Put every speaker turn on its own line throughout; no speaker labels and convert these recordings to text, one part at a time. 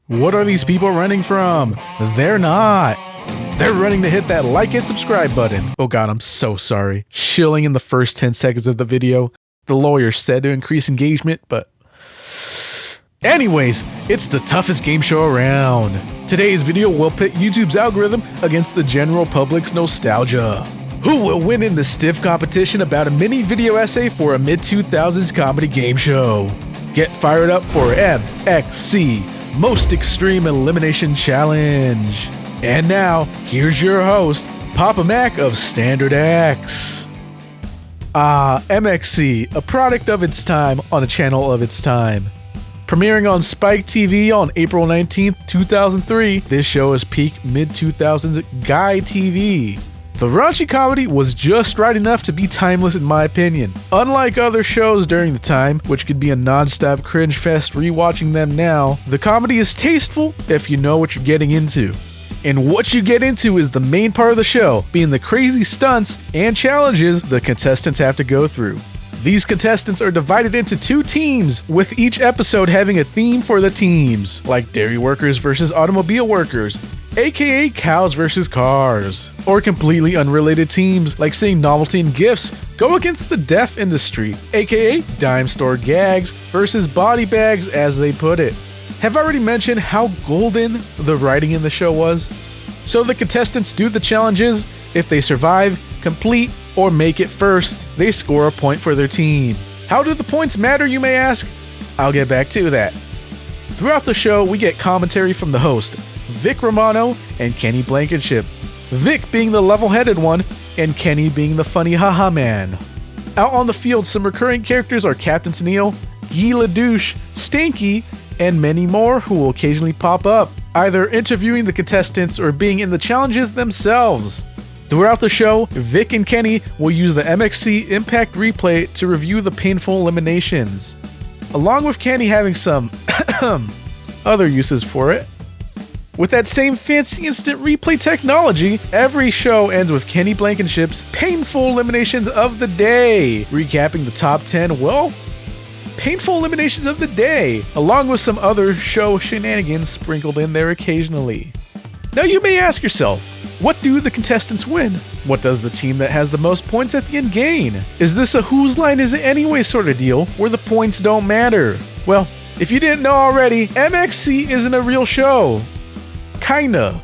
What are these people running from? They're not. They're running to hit that like and subscribe button. Oh god, I'm so sorry. Shilling in the first 10 seconds of the video. The lawyer said to increase engagement, but... Anyways, it's the toughest game show around. Today's video will pit YouTube's algorithm against the general public's nostalgia. Who will win in the stiff competition about a mini video essay for a mid-2000s comedy game show? Get fired up for M.X.C. Most Extreme Elimination Challenge. And now, here's your host, Papa Mac of StandardX. M.X.C, a product of its time on a channel of its time. Premiering on Spike TV on April 19th, 2003, this show is peak mid-2000s Guy TV. The raunchy comedy was just right enough to be timeless in my opinion. Unlike other shows during the time, which could be a non-stop cringe fest rewatching them now, the comedy is tasteful if you know what you're getting into. And what you get into is the main part of the show, being the crazy stunts and challenges the contestants have to go through. These contestants are divided into two teams, with each episode having a theme for the teams, like dairy workers versus automobile workers, aka cows versus cars, or completely unrelated teams like seeing novelty and gifts go against the deaf industry, aka dime store gags versus body bags as they put it. Have I already mentioned how golden the writing in the show was? So the contestants do the challenges. If they survive, complete, or make it first, they score a point for their team. How do the points matter, you may ask? I'll get back to that. Throughout the show, we get commentary from the host, Vic Romano and Kenny Blankenship. Vic being the level-headed one, and Kenny being the funny haha man. Out on the field, some recurring characters are Captain Tenneal, Lesley, Skanky, and many more who will occasionally pop up, either interviewing the contestants or being in the challenges themselves. Throughout the show, Vic and Kenny will use the M.X.C Impact Replay to review the painful eliminations, along with Kenny having some other uses for it. With that same fancy instant replay technology, every show ends with Kenny Blankenship's painful eliminations of the day, recapping the top 10, painful eliminations of the day, along with some other show shenanigans sprinkled in there occasionally. Now you may ask yourself, what do the contestants win? What does the team that has the most points at the end gain? Is this a whose line is it anyway sort of deal, where the points don't matter? Well, if you didn't know already, M.X.C isn't a real show. Kinda.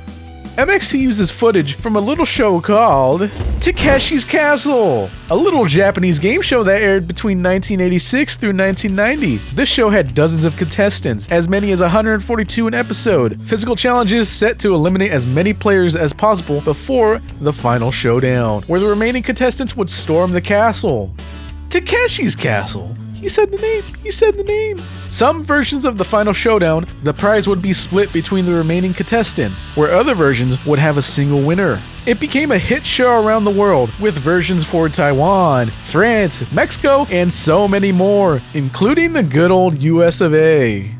M.X.C uses footage from a little show called Takeshi's Castle, a little Japanese game show that aired between 1986 through 1990. This show had dozens of contestants, as many as 142 an episode, physical challenges set to eliminate as many players as possible before the final showdown, where the remaining contestants would storm the castle. Takeshi's Castle. He said the name. Some versions of the final showdown, the prize would be split between the remaining contestants, where other versions would have a single winner. It became a hit show around the world, with versions for Taiwan, France, Mexico, and so many more, including the good old US of A.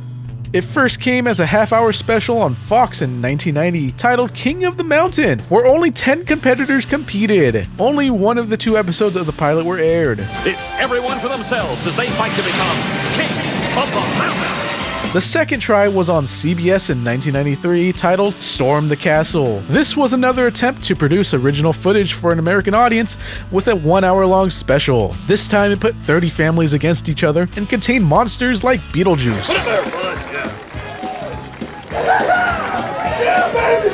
It first came as a half-hour special on Fox in 1990 titled King of the Mountain, where only 10 competitors competed. Only one of the 2 episodes of the pilot were aired.
It's everyone for themselves as they fight to become King of the Mountain.
The second try was on CBS in 1993 titled Storm the Castle. This was another attempt to produce original footage for an American audience with a 1-hour-long special. This time it put 30 families against each other and contained monsters like Beetlejuice.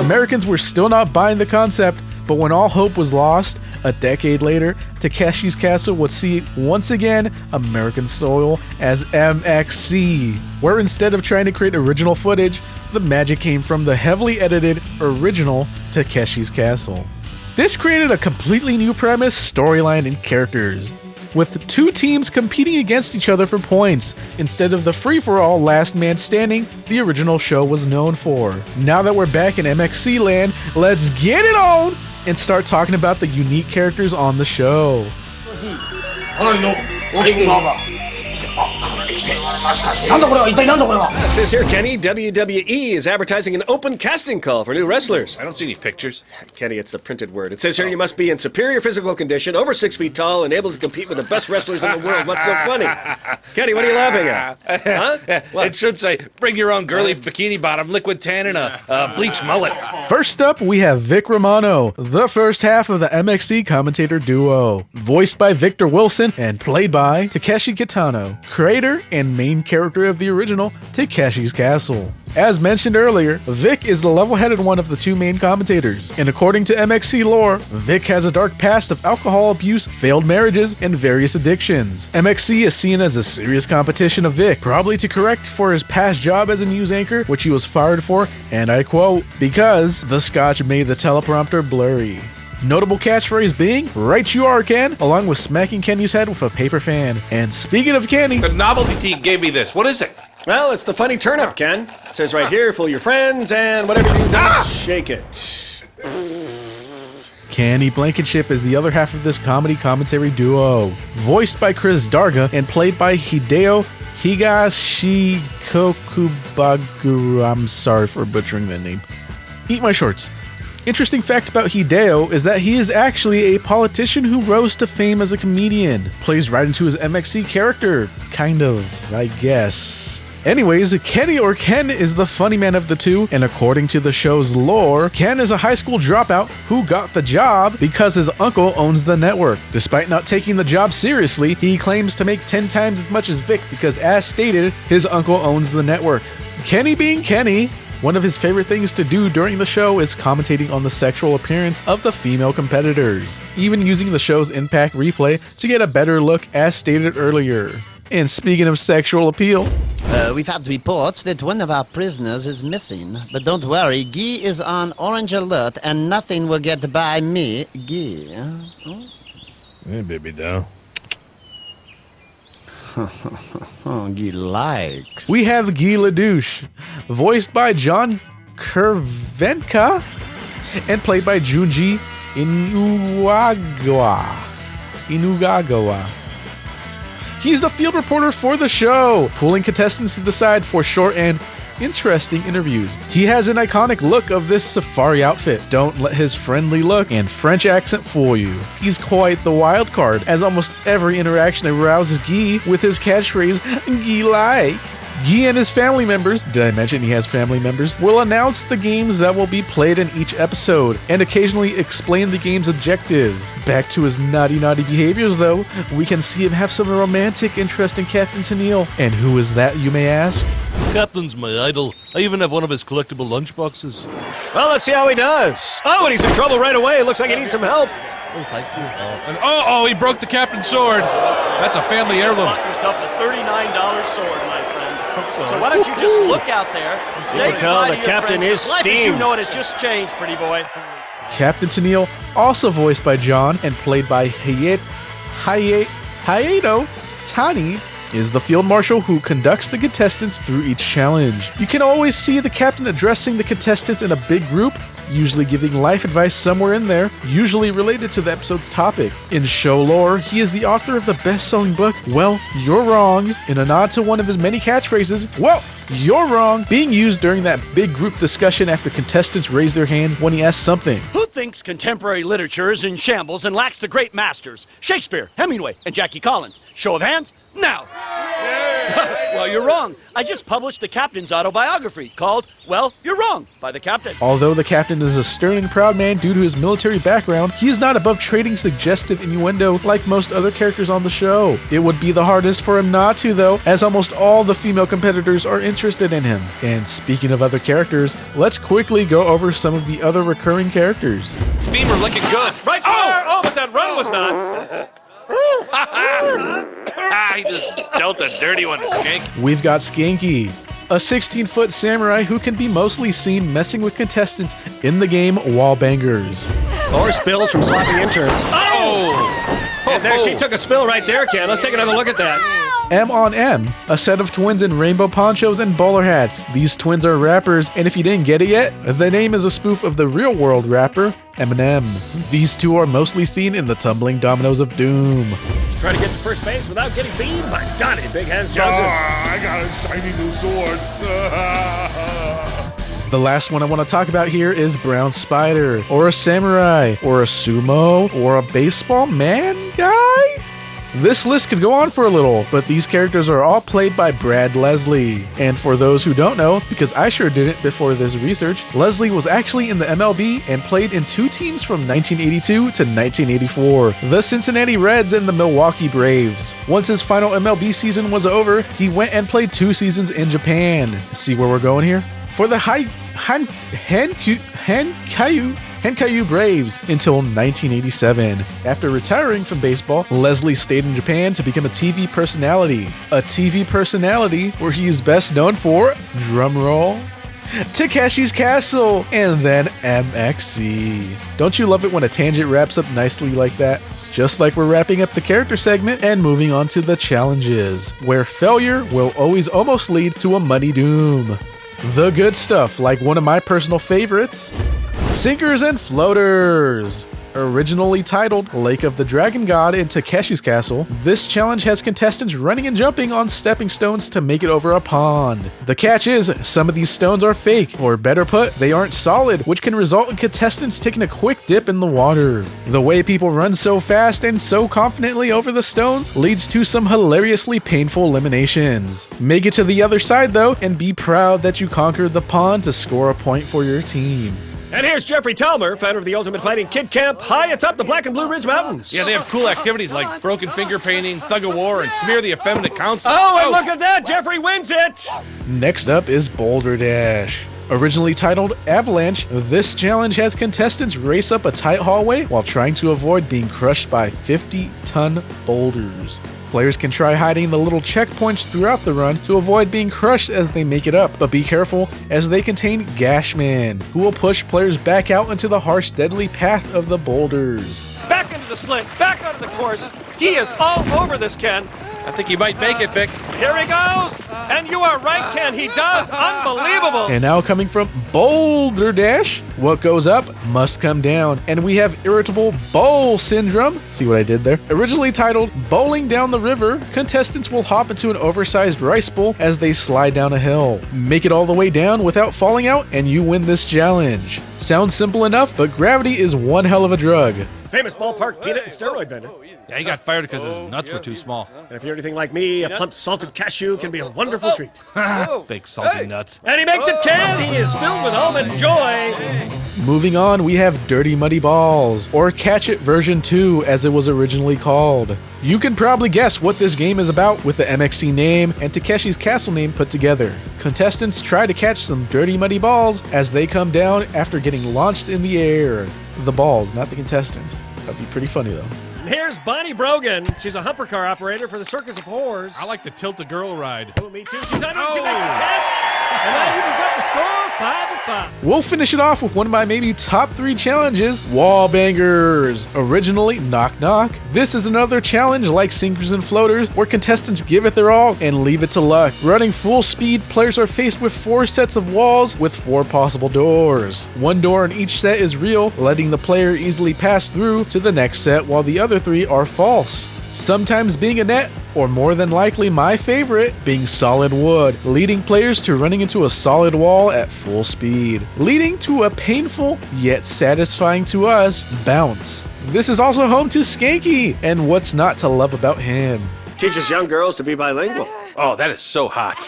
Americans were still not buying the concept, but when all hope was lost, a decade later, Takeshi's Castle would see once again American soil as M.X.C, where instead of trying to create original footage, the magic came from the heavily edited original Takeshi's Castle. This created a completely new premise, storyline, and characters, with 2 teams competing against each other for points, instead of the free-for-all last man standing the original show was known for. Now that we're back in M.X.C land, let's get it on and start talking about the unique characters on the show.
It says here, Kenny, WWE is advertising an open casting call for new wrestlers.
I don't see any pictures.
Kenny, it's the printed word. It says here you must be in superior physical condition, over 6 feet tall, and able to compete with the best wrestlers in the world. What's so funny? Kenny, what are you laughing at? Huh? What?
It should say, bring your own girly bikini bottom, liquid tan, and a bleach mullet.
First up, we have Vic Romano, the first half of the M.X.C commentator duo, voiced by Victor Wilson and played by Takeshi Kitano, creator and main character of the original Takeshi's Castle. As mentioned earlier, Vic is the level-headed one of the two main commentators, and according to M.X.C lore, Vic has a dark past of alcohol abuse, failed marriages, and various addictions. M.X.C is seen as a serious competition of Vic, probably to correct for his past job as a news anchor, which he was fired for, and I quote, because the scotch made the teleprompter blurry. Notable catchphrase being, right you are, Ken, along with smacking Kenny's head with a paper fan. And speaking of Kenny,
The novelty team gave me this. What is it?
Well, it's the funny turnip, Ken. It says right here, fool your friends, and whatever you do, don't shake it.
Kenny Blankenship is the other half of this comedy commentary duo, voiced by Chris Darga and played by Hideo Higashikokubagu. I'm sorry for butchering that name. Eat my shorts. Interesting fact about Hideo is that he is actually a politician who rose to fame as a comedian. Plays right into his M.X.C character. Kind of, I guess. Anyways, Kenny or Ken is the funny man of the two, and according to the show's lore, Ken is a high school dropout who got the job because his uncle owns the network. Despite not taking the job seriously, he claims to make 10 times as much as Vic because, as stated, his uncle owns the network. Kenny being Kenny, one of his favorite things to do during the show is commentating on the sexual appearance of the female competitors, even using the show's Impact replay to get a better look as stated earlier. And speaking of sexual appeal,
we've had reports that one of our prisoners is missing, but don't worry, Guy is on orange alert and nothing will get by me, Guy.
Hey, baby doll.
Guy likes.
we have Guy LaDouche, voiced by John Kervenka and played by Junji Inugagawa. He's the field reporter for the show, pulling contestants to the side for short and interesting interviews. He has an iconic look of this safari outfit. Don't let his friendly look and French accent fool you. He's quite the wild card, as almost every interaction arouses Guy with his catchphrase, Guy like. Guy and his family members, did I mention he has family members, will announce the games that will be played in each episode and occasionally explain the game's objectives. Back to his naughty behaviors though, we can see him have some romantic interest in Captain Tenneal. And who is that, you may ask?
Captain's my idol. I even have one of his collectible lunchboxes.
Well, let's see how he does. Oh, and he's in trouble right away. It looks like he needs some help.
Oh, thank you.
And he broke the captain's sword. That's a family heirloom.
Bought yourself a $39 sword, my friend. So why don't you just look out there, say
tell
goodbye
the
to your
captain
friends.
is
Life as you
steamed.
know it has just changed, pretty boy.
Captain Tenneal, also voiced by John and played by Hayato Tani, is the field marshal who conducts the contestants through each challenge. You can always see the captain addressing the contestants in a big group, usually giving life advice somewhere in there, usually related to the episode's topic. In show lore, he is the author of the best-selling book, Well, You're Wrong, in a nod to one of his many catchphrases, Well, You're Wrong, being used during that big group discussion after contestants raise their hands when he asks something.
Who thinks contemporary literature is in shambles and lacks the great masters? Shakespeare, Hemingway, and Jackie Collins. Show of hands, now. Well, you're wrong. I just published the captain's autobiography called Well, You're Wrong by the captain.
Although the captain is a stern and proud man due to his military background, he is not above trading suggestive innuendo like most other characters on the show. It would be the hardest for him not to, though, as almost all the female competitors are interested in him. And speaking of other characters, let's quickly go over some of the other recurring characters.
It's femur looking good.
Right there! Oh, but that run was not.
He just dealt a dirty one to Skanky.
We've got Skanky, a 16-foot samurai who can be mostly seen messing with contestants in the game Wallbangers.
Or spills from sloppy interns. And there, she took a spill right there, Ken. Let's take another look at that.
M on M, a set of twins in rainbow ponchos and bowler hats. These twins are rappers, and if you didn't get it yet, the name is a spoof of the real-world rapper, Eminem. These two are mostly seen in the Tumbling Dominoes of Doom.
Try to get to first base without getting beamed by Donnie Big Hands Johnson.
I got a shiny new sword.
The last one I want to talk about here is Brown Spider, or a samurai, or a sumo, or a baseball man guy? This list could go on for a little, but these characters are all played by Brad Lesley. And for those who don't know, because I sure didn't before this research, Lesley was actually in the MLB and played in 2 teams from 1982 to 1984, the Cincinnati Reds and the Milwaukee Braves. Once his final MLB season was over, he went and played 2 seasons in Japan. See where we're going here? For the Hankyu Braves until 1987. After retiring from baseball, Lesley stayed in Japan to become a TV personality. A TV personality where he is best known for, drumroll, Takeshi's Castle, and then M.X.C. Don't you love it when a tangent wraps up nicely like that? Just like we're wrapping up the character segment and moving on to the challenges, where failure will always almost lead to a muddy doom. The good stuff, like one of my personal favorites, Sinkers and Floaters. Originally titled Lake of the Dragon God in Takeshi's Castle, this challenge has contestants running and jumping on stepping stones to make it over a pond. The catch is, some of these stones are fake, or better put, they aren't solid, which can result in contestants taking a quick dip in the water. The way people run so fast and so confidently over the stones leads to some hilariously painful eliminations. Make it to the other side though, and be proud that you conquered the pond to score a point for your team.
And here's Jeffrey Talmer, founder of the Ultimate Fighting Kid Camp, high atop the Black and Blue Ridge Mountains.
Yeah, they have cool activities like broken finger painting, thug of war, and smear the effeminate council.
Oh, and look at that! Jeffrey wins it!
Next up is Boulder Dash. Originally titled Avalanche, this challenge has contestants race up a tight hallway while trying to avoid being crushed by 50-ton boulders. Players can try hiding the little checkpoints throughout the run to avoid being crushed as they make it up, but be careful as they contain Gashman, who will push players back out into the harsh, deadly path of the boulders.
Back into the slit, back onto the course. He is all over this, Ken.
I think he might make it, Vic.
Here he goes! And you are right, Ken, he does! Unbelievable!
And now coming from Boulder Dash, what goes up must come down. And we have Irritable Bowl Syndrome. See what I did there? Originally titled Bowling Down the River, contestants will hop into an oversized rice bowl as they slide down a hill. Make it all the way down without falling out, and you win this challenge. Sounds simple enough, but gravity is one hell of a drug.
Famous ballpark peanut and steroid vendor.
Yeah, he got fired because his nuts were too small.
And if you're anything like me, a plump salted cashew can be a wonderful treat.
Big salty nuts.
And he makes it, Ken! He is filled with almond joy!
Moving on, we have Dirty Muddy Balls, or Catch It version 2 as it was originally called. You can probably guess what this game is about with the M.X.C name and Takeshi's Castle name put together. Contestants try to catch some dirty muddy balls as they come down after getting launched in the air. The balls, not the contestants. That'd be pretty funny though.
And here's Bonnie Brogan. She's a humper car operator for the Circus of Whores.
I like the tilt-a-girl ride.
Oh, me too. She's under and she makes a catch. And that evens up the score, 5-5.
We'll finish it off with one of my maybe top 3 challenges, Wall Bangers. Originally Knock Knock. This is another challenge like Sinkers and Floaters where contestants give it their all and leave it to luck. Running full speed, players are faced with 4 sets of walls with 4 possible doors. 1 door in each set is real, letting the player easily pass through to the next set while the other 3 are false. Sometimes being a net, or more than likely my favorite, being solid wood, leading players to running into a solid wall at full speed, leading to a painful, yet satisfying to us, bounce. This is also home to Skanky, and what's not to love about him?
Teaches young girls to be bilingual.
Oh, that is so hot.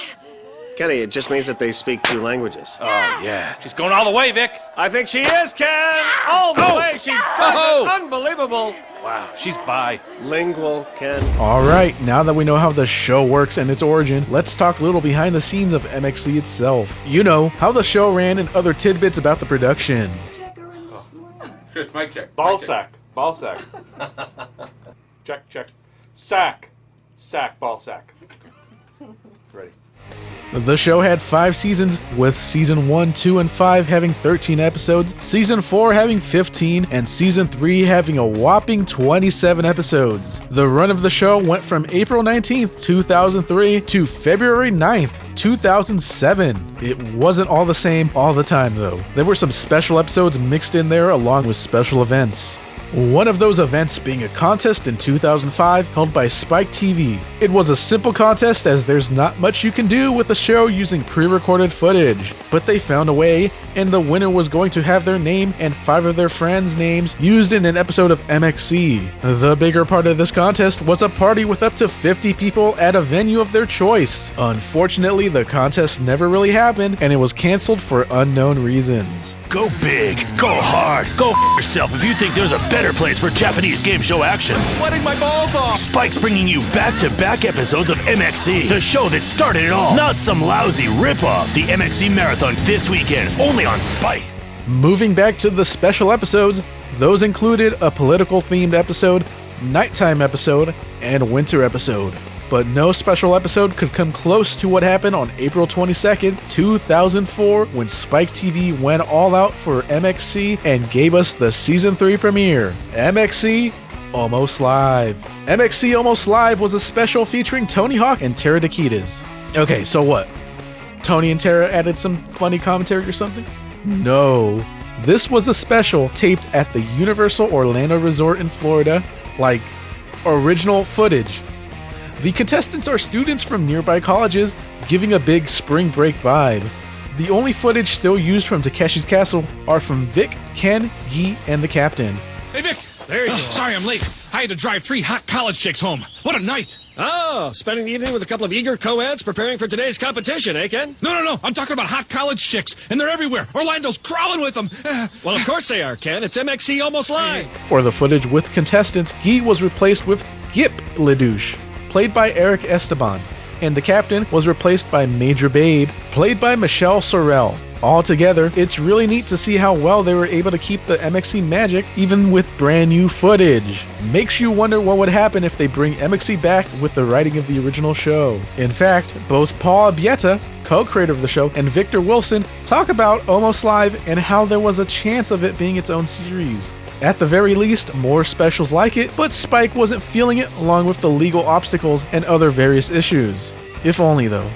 Kenny, it just means that they speak 2 languages.
Oh, yeah. She's going all the way, Vic.
I think she is, Ken! All the way! She does it! Unbelievable!
Wow, she's bi.
Lingual, Ken.
Alright, now that we know how the show works and its origin, let's talk a little behind the scenes of M.X.C itself. You know, how the show ran and other tidbits about the production.
Chris, mic check.
Ball sack. Ball sack. Check, check. Sack. Sack, ball sack. Ready.
The show had 5 seasons, with season 1, 2, and 5 having 13 episodes, season 4 having 15, and season 3 having a whopping 27 episodes. The run of the show went from April 19th, 2003 to February 9th, 2007. It wasn't all the same all the time though. There were some special episodes mixed in there along with special events. One of those events being a contest in 2005 held by Spike TV. It was a simple contest as there's not much you can do with a show using pre-recorded footage, but they found a way, and the winner was going to have their name and 5 of their friends' names used in an episode of M.X.C. The bigger part of this contest was a party with up to 50 people at a venue of their choice. Unfortunately, the contest never really happened, and it was canceled for unknown reasons.
Go big, go hard, go f yourself if you think there's a better place for Japanese game show action.
Sweating my balls off.
Spike's bringing you back-to-back episodes of M.X.C, the show that started it all. Not some lousy ripoff. The M.X.C Marathon this weekend, only on Spike.
Moving back to the special episodes, those included a political-themed episode, nighttime episode, and winter episode. But no special episode could come close to what happened on April 22nd, 2004, when Spike TV went all out for M.X.C and gave us the Season 3 premiere, M.X.C Almost Live. M.X.C Almost Live was a special featuring Tony Hawk and Tara Takitas. Okay, so what? Tony and Tara added some funny commentary or something? No. This was a special taped at the Universal Orlando Resort in Florida, like original footage. The contestants are students from nearby colleges, giving a big spring break vibe. The only footage still used from Takeshi's Castle are from Vic, Ken, Guy, and the captain.
Hey, Vic! There you go. Sorry I'm late. I had to drive 3 hot college chicks home. What a night!
Oh, spending the evening with a couple of eager co-eds preparing for today's competition, eh, Ken?
No. I'm talking about hot college chicks, and they're everywhere. Orlando's crawling with them.
Well, of course they are, Ken. It's M.X.C Almost Live.
For the footage with contestants, Guy was replaced with Gip Ledouche, played by Eric Esteban, and the captain was replaced by Major Babe, played by Michelle Sorrell. Altogether, it's really neat to see how well they were able to keep the M.X.C magic even with brand new footage. Makes you wonder what would happen if they bring M.X.C back with the writing of the original show. In fact, both Paul Abbietta, co-creator of the show, and Victor Wilson talk about Almost Live and how there was a chance of it being its own series. At the very least, more specials like it, but Spike wasn't feeling it along with the legal obstacles and other various issues. If only though.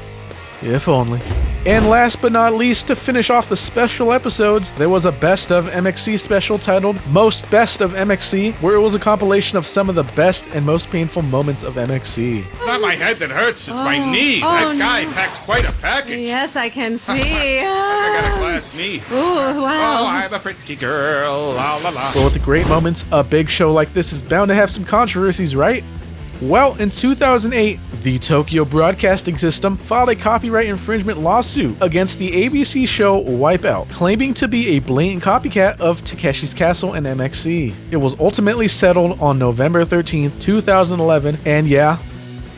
If only. And last but not least, to finish off the special episodes, there was a Best of M.X.C special titled Most Best of M.X.C, where it was a compilation of some of the best and most painful moments of M.X.C.
It's not my head that hurts, it's my knee. That guy packs quite a package.
Yes, I can see.
I got a glass knee.
Ooh, wow.
Oh, I'm a pretty girl. La la la.
But with great moments, a big show like this is bound to have some controversies, right? Well, in 2008, the Tokyo Broadcasting System filed a copyright infringement lawsuit against the ABC show Wipeout, claiming to be a blatant copycat of Takeshi's Castle and M.X.C. It was ultimately settled on November 13, 2011, and yeah,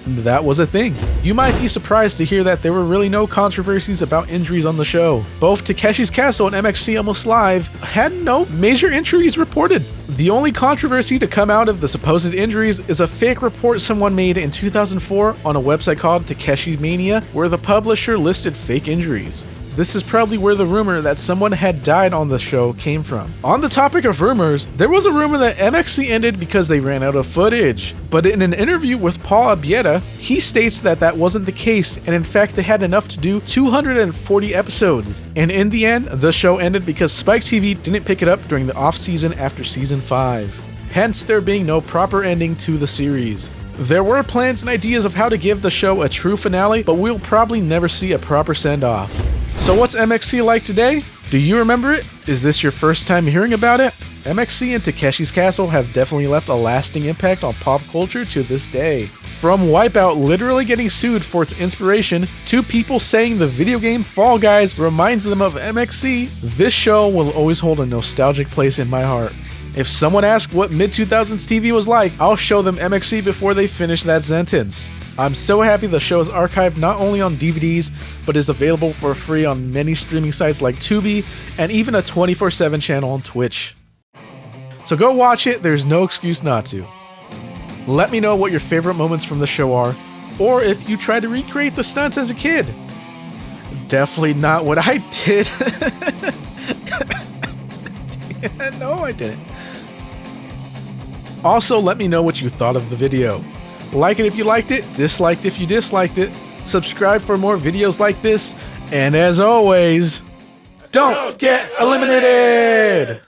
that was a thing. You might be surprised to hear that there were really no controversies about injuries on the show. Both Takeshi's Castle and M.X.C Almost Live had no major injuries reported. The only controversy to come out of the supposed injuries is a fake report someone made in 2004 on a website called Takeshi Mania, where the publisher listed fake injuries. This is probably where the rumor that someone had died on the show came from. On the topic of rumors, there was a rumor that M.X.C ended because they ran out of footage. But in an interview with Paul Abbietta, he states that that wasn't the case, and in fact they had enough to do 240 episodes. And in the end, the show ended because Spike TV didn't pick it up during the off-season after Season 5. Hence there being no proper ending to the series. There were plans and ideas of how to give the show a true finale, but we'll probably never see a proper send-off. So what's M.X.C like today? Do you remember it? Is this your first time hearing about it? M.X.C and Takeshi's Castle have definitely left a lasting impact on pop culture to this day. From Wipeout literally getting sued for its inspiration, to people saying the video game Fall Guys reminds them of M.X.C, this show will always hold a nostalgic place in my heart. If someone asks what mid-2000s TV was like, I'll show them M.X.C before they finish that sentence. I'm so happy the show is archived not only on DVDs, but is available for free on many streaming sites like Tubi, and even a 24/7 channel on Twitch. So go watch it, there's no excuse not to. Let me know what your favorite moments from the show are, or if you try to recreate the stunts as a kid. Definitely not what I did. No, I didn't. Also, let me know what you thought of the video. Like it if you liked it, disliked if you disliked it, subscribe for more videos like this, and as always, don't get eliminated!